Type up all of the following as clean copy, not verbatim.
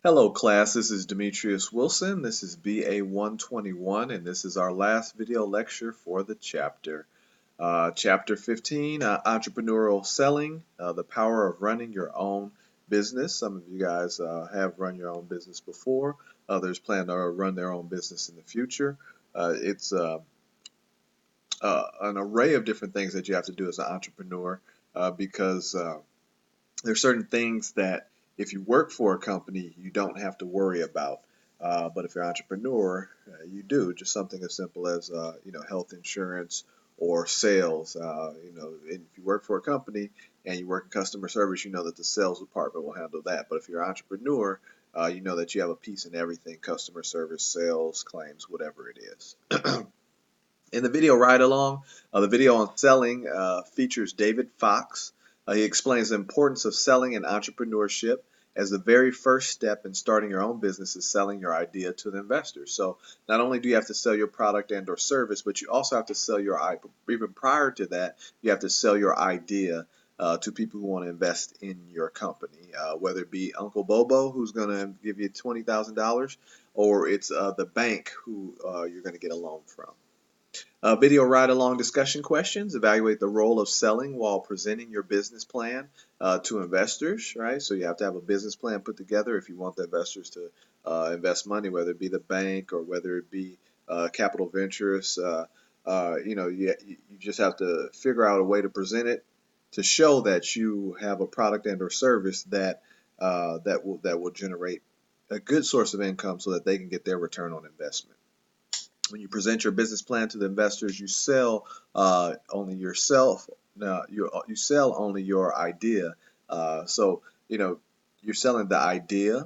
Hello class, this is Demetrius Wilson. This is BA 121 and this is our last video lecture for the chapter. Chapter 15, Entrepreneurial Selling, the Power of Running Your Own Business. Some of you guys have run your own business before. Others plan to run their own business in the future. It's an array of different things that you have to do as an entrepreneur because there's certain things that if you work for a company, you don't have to worry about. But if you're an entrepreneur, you do. Just something as simple as health insurance or sales. And if you work for a company and you work in customer service, you know that the sales department will handle that. But if you're an entrepreneur, you know that you have a piece in everything: customer service, sales, claims, whatever it is. In the video ride along, the video on selling features David Fox. He explains the importance of selling and entrepreneurship as the very first step in starting your own business is selling your idea to the investors. So not only do you have to sell your product and or service, but you also have to sell your even prior to that, you have to sell your idea to people who want to invest in your company, whether it be Uncle Bobo, who's going to give you $20,000, or it's the bank who you're going to get a loan from. Video ride-along discussion questions. Evaluate the role of selling while presenting your business plan to investors, right? So you have to have a business plan put together if you want the investors to invest money, whether it be the bank or whether it be capital ventures. You just have to figure out a way to present it to show that you have a product and or service that will generate a good source of income so that they can get their return on investment. When you present your business plan to the investors, you sell only yourself. Now, you sell only your idea. You're selling the idea,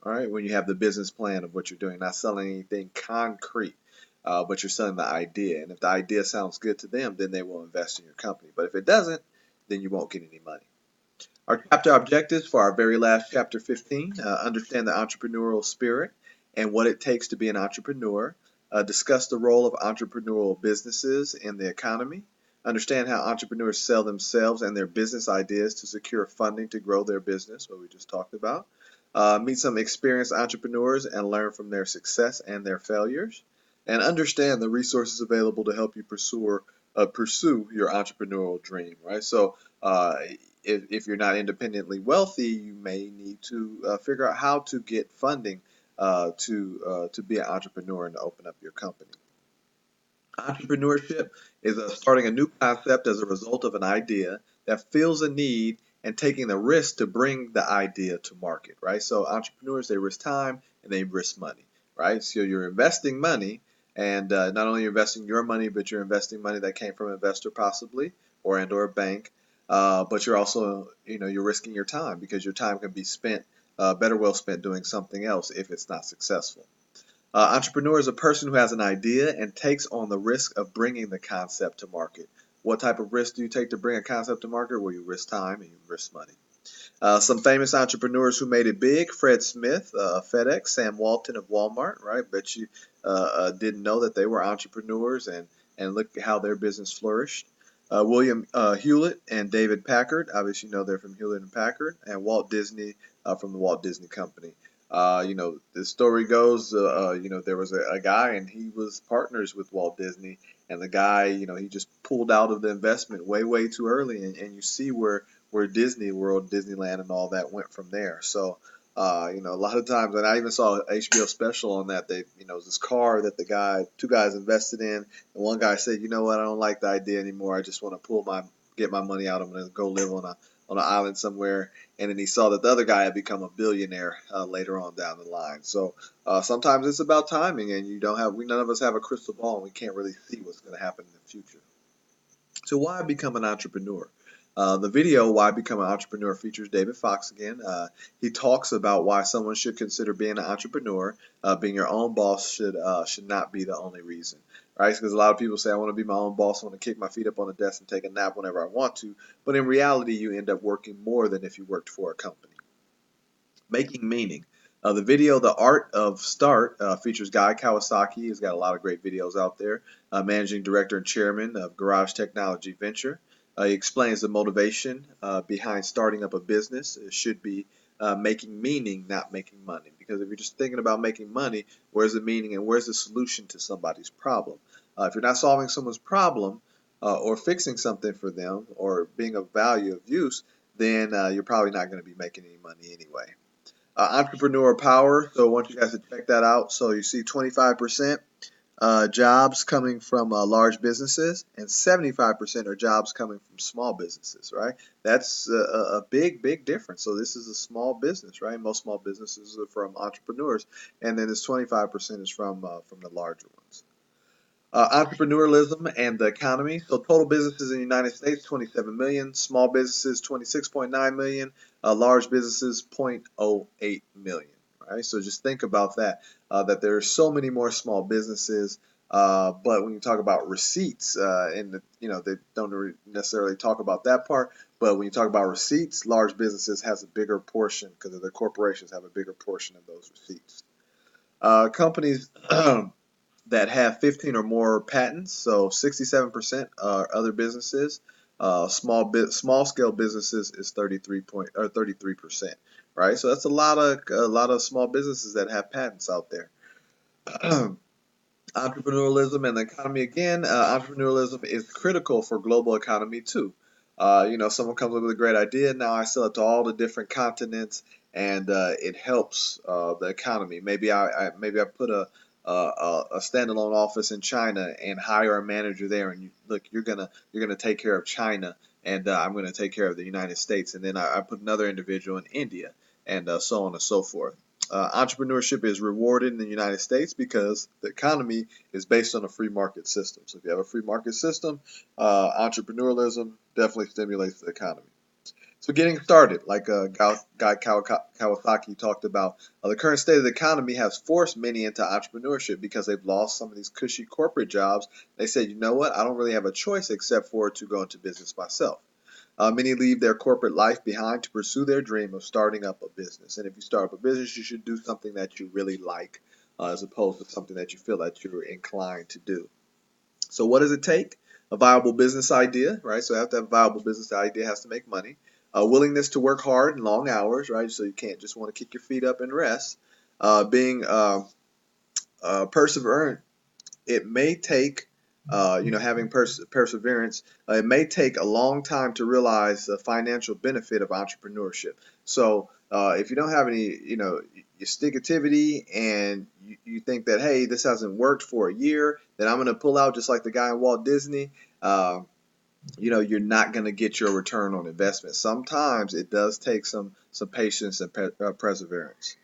all right, when you have the business plan of what you're doing, not selling anything concrete, but you're selling the idea. And if the idea sounds good to them, then they will invest in your company. But if it doesn't, then you won't get any money. Our chapter objectives for our very last chapter 15, understand the entrepreneurial spirit and what it takes to be an entrepreneur. Discuss the role of entrepreneurial businesses in the economy. Understand how entrepreneurs sell themselves and their business ideas to secure funding to grow their business, what we just talked about. Meet some experienced entrepreneurs and learn from their success and their failures. And understand the resources available to help you pursue your entrepreneurial dream, right? So if you're not independently wealthy, you may need to figure out how to get funding to be an entrepreneur and to open up your company. Entrepreneurship is starting a new concept as a result of an idea that fills a need and taking the risk to bring the idea to market, right? So entrepreneurs, they risk time and they risk money, right? So you're investing money, and not only you're investing your money, but you're investing money that came from an investor possibly or a bank. But you're also, you're risking your time because your time can be spent better well spent doing something else if it's not successful. Entrepreneur is a person who has an idea and takes on the risk of bringing the concept to market. What type of risk do you take to bring a concept to market? Well, you risk time and you risk money. Some famous entrepreneurs who made it big: Fred Smith, FedEx; Sam Walton of Walmart, right? Bet you didn't know that they were entrepreneurs, and look at how their business flourished. William Hewlett and David Packard, obviously you know they're from Hewlett and Packard, and Walt Disney from the Walt Disney Company. The story goes, there was a guy and he was partners with Walt Disney, and the guy, he just pulled out of the investment way too early, and you see where Disney World, Disneyland, and all that went from there. So, a lot of times, and I even saw an HBO special on that. This car that two guys invested in, and one guy said, you know what, I don't like the idea anymore. I just want to get my money out. I'm going to go live on an island somewhere. And then he saw that the other guy had become a billionaire later on down the line. So sometimes it's about timing, and none of us have a crystal ball, and we can't really see what's going to happen in the future. So why become an entrepreneur? The video "Why Become an Entrepreneur" features David Fox again. He talks about why someone should consider being an entrepreneur. Being your own boss should not be the only reason, right? Because a lot of people say, I want to be my own boss, I want to kick my feet up on the desk and take a nap whenever I want to. But in reality, you end up working more than if you worked for a company. Making meaning. The video "The Art of Start" features Guy Kawasaki. He's got a lot of great videos out there. Managing director and chairman of Garage Technology Venture. He explains the motivation behind starting up a business. It should be making meaning, not making money. Because if you're just thinking about making money, where's the meaning and where's the solution to somebody's problem? If you're not solving someone's problem or fixing something for them or being of value of use, then you're probably not going to be making any money anyway. Entrepreneur power. So I want you guys to check that out. So you see 25% jobs coming from large businesses, and 75% are jobs coming from small businesses, right? That's a big, big difference. So this is a small business, right? Most small businesses are from entrepreneurs, and then this 25% is from the larger ones. Entrepreneurialism and the economy. So total businesses in the United States, 27 million. Small businesses, 26.9 million. Large businesses, 0.08 million. Right. So just think about that. That there are so many more small businesses. But when you talk about receipts, they don't necessarily talk about that part. But when you talk about receipts, large businesses has a bigger portion because the corporations have a bigger portion of those receipts. Companies that have 15 or more patents. So 67% are other businesses. Small scale businesses is 33%, right? So that's a lot of small businesses that have patents out there. Entrepreneurialism and the economy again. Entrepreneurialism is critical for global economy too. Someone comes up with a great idea. Now I sell it to all the different continents, and it helps the economy. Maybe I put a standalone office in China and hire a manager there. And you're gonna take care of China, and I'm gonna take care of the United States. And then I put another individual in India, and so on and so forth. Entrepreneurship is rewarded in the United States because the economy is based on a free market system. So if you have a free market system, entrepreneurialism definitely stimulates the economy. So getting started, like Guy Kawasaki talked about, the current state of the economy has forced many into entrepreneurship because they've lost some of these cushy corporate jobs. They said, you know what, I don't really have a choice except for to go into business myself. Many leave their corporate life behind to pursue their dream of starting up a business. And if you start up a business, you should do something that you really like as opposed to something that you feel that you're inclined to do. So what does it take? A viable business idea, right? So you have to have a viable business idea, it has to make money. Willingness to work hard and long hours, right? So you can't just want to kick your feet up and rest. Being perseverant. It may take, having perseverance. It may take a long time to realize the financial benefit of entrepreneurship. So if you don't have any, your stickativity and you think that, hey, this hasn't worked for a year, then I'm going to pull out just like the guy in Walt Disney. You're not going to get your return on investment. Sometimes it does take some patience and perseverance.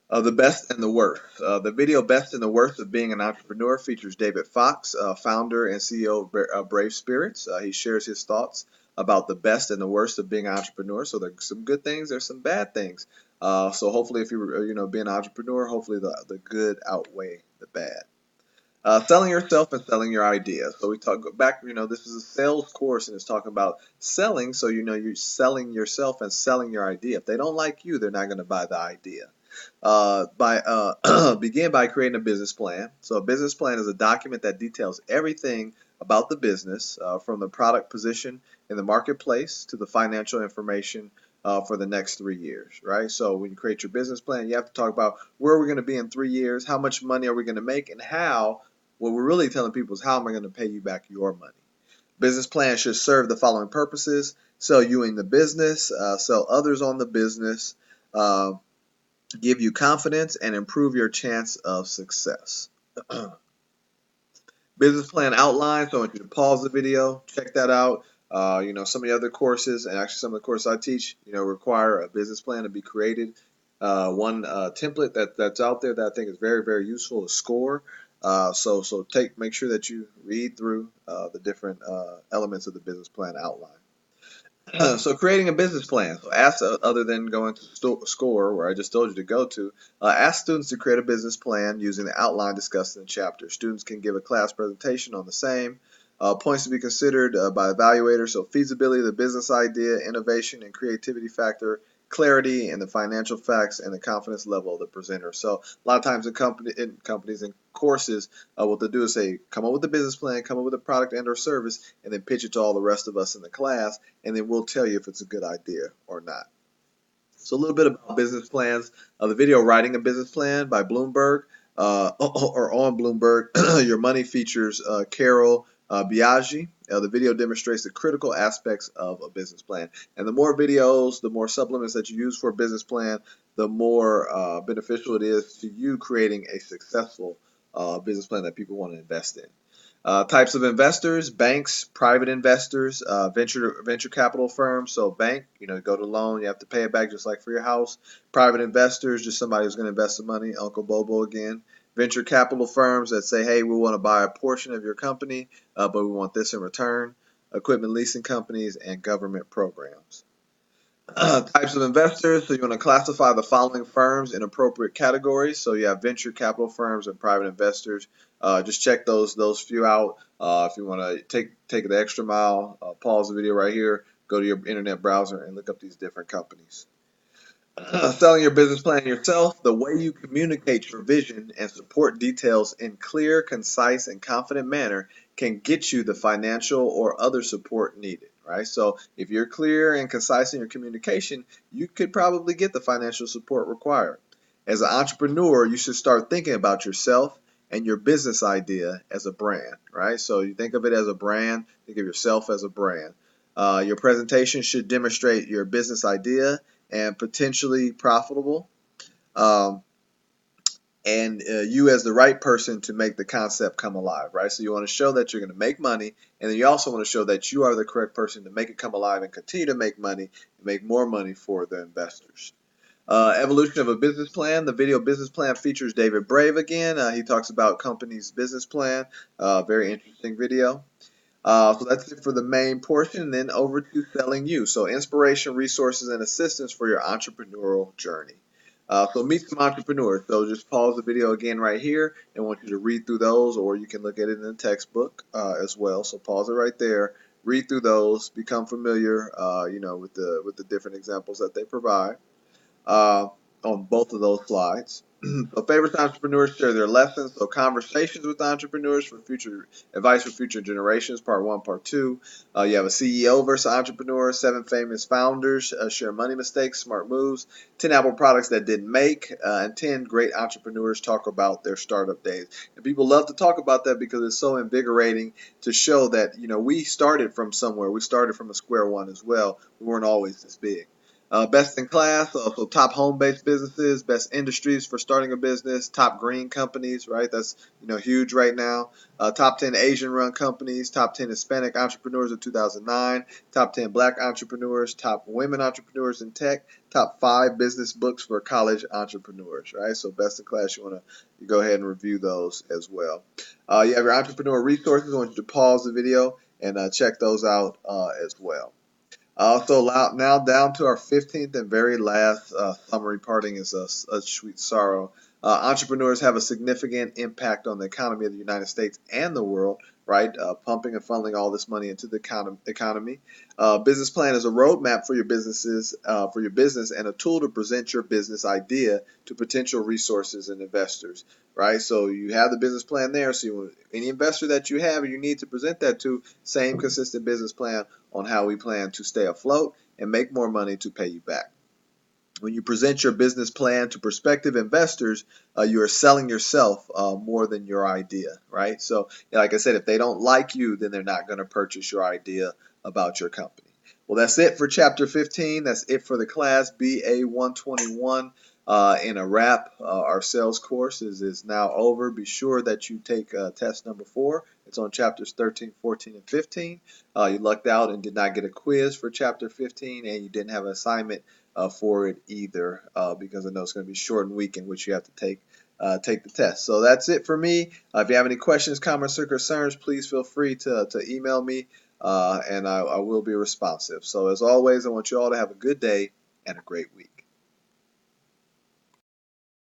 The best and the worst. The video Best and the Worst of Being an Entrepreneur features David Fox, founder and CEO of Brave Spirits. He shares his thoughts about the best and the worst of being an entrepreneur. So there's some good things, there's some bad things. So hopefully if you be an entrepreneur, hopefully the good outweigh the bad. Selling yourself and selling your idea. So we talk back, this is a sales course and it's talking about selling. So, you're selling yourself and selling your idea. If they don't like you, they're not going to buy the idea. Begin by creating a business plan. So a business plan is a document that details everything about the business, from the product position in the marketplace to the financial information for the next 3 years, right? So when you create your business plan, you have to talk about where we're going to be in 3 years, how much money are we going to make, and how. What we're really telling people is how am I going to pay you back your money. Business plan should serve the following purposes: sell you in the business, sell others on the business, give you confidence, and improve your chance of success. Business plan outline. So I want you to pause the video, check that out. Some of the other courses, and actually some of the courses I teach, require a business plan to be created. One template that's out there that I think is very, very useful is SCORE. So make sure that you read through the different elements of the business plan outline. So creating a business plan. So ask, other than going to SCORE, where I just told you to go to, ask students to create a business plan using the outline discussed in the chapter. Students can give a class presentation on the same. Points to be considered by evaluators. So feasibility of the business idea, innovation and creativity factor, clarity and the financial facts, and the confidence level of the presenter. So a lot of times in companies and courses, what they'll do is say, come up with a business plan, come up with a product and or service, and then pitch it to all the rest of us in the class, and then we'll tell you if it's a good idea or not. So a little bit about business plans. The video Writing a Business Plan by Bloomberg, or on Bloomberg, Your Money features Carol Biaggi. The video demonstrates the critical aspects of a business plan. And the more videos, the more supplements that you use for a business plan, the more beneficial it is to you creating a successful business plan that people want to invest in. Types of investors: banks, private investors, venture capital firms. So bank, go to loan, you have to pay it back just like for your house. Private investors, just somebody who's going to invest the money, Uncle Bobo again. Venture capital firms that say, hey, we want to buy a portion of your company, but we want this in return. Equipment leasing companies and government programs. Types of investors. So you want to classify the following firms in appropriate categories. So you have venture capital firms and private investors. Just check those few out. If you want to take the extra mile, pause the video right here, go to your internet browser and look up these different companies. Selling your business plan yourself. The way you communicate your vision and support details in clear, concise, and confident manner can get you the financial or other support needed, right? So if you're clear and concise in your communication, you could probably get the financial support required. As an entrepreneur, you should start thinking about yourself and your business idea as a brand, right? So you think of it as a brand, think of yourself as a brand. Your presentation should demonstrate your business idea and potentially profitable, and you as the right person to make the concept come alive, right? So you want to show that you're going to make money, and then you also want to show that you are the correct person to make it come alive and continue to make money and make more money for the investors. Evolution of a business plan. The video business plan features David Brave again. He talks about company's business plan. Very interesting video. So that's it for the main portion. And then over to selling you. So inspiration, resources, and assistance for your entrepreneurial journey. So meet some entrepreneurs. So just pause the video again right here and want you to read through those, or you can look at it in the textbook as well. So pause it right there, read through those, become familiar, with the different examples that they provide on both of those slides. So favorite entrepreneurs share their lessons. So conversations with entrepreneurs for future advice for future generations, part 1, part 2. You have a CEO versus entrepreneur, 7 famous founders share money mistakes, smart moves, 10 Apple products that didn't make, and 10 great entrepreneurs talk about their startup days. And people love to talk about that because it's so invigorating to show that, we started from somewhere. We started from a square one as well. We weren't always this big. Best in class, so top home-based businesses, best industries for starting a business, top green companies, right? That's huge right now. Top 10 Asian-run companies, top 10 Hispanic entrepreneurs of 2009, top 10 Black entrepreneurs, top women entrepreneurs in tech, top 5 business books for college entrepreneurs, right? So best in class, you want to go ahead and review those as well. You have your entrepreneur resources. I want you to pause the video and check those out as well. So now down to our 15th and very last summary. Parting is a sweet sorrow. Entrepreneurs have a significant impact on the economy of the United States and the world, right? Pumping and funneling all this money into the economy. Business plan is a roadmap for your business and a tool to present your business idea to potential resources and investors, right? So you have the business plan there. So any investor that you have, you need to present that to, same consistent business plan on how we plan to stay afloat and make more money to pay you back. When you present your business plan to prospective investors, you are selling yourself more than your idea, right? So, like I said, if they don't like you, then they're not going to purchase your idea about your company. Well, that's it for Chapter 15. That's it for the class BA 121. In a wrap, our sales course is now over. Be sure that you take test number 4. It's on chapters 13, 14, and 15. You lucked out and did not get a quiz for chapter 15, and you didn't have an assignment for it either, because I know it's going to be short and weak in which you have to take the test. So that's it for me. If you have any questions, comments, or concerns, please feel free to email me, and I will be responsive. So as always, I want you all to have a good day and a great week.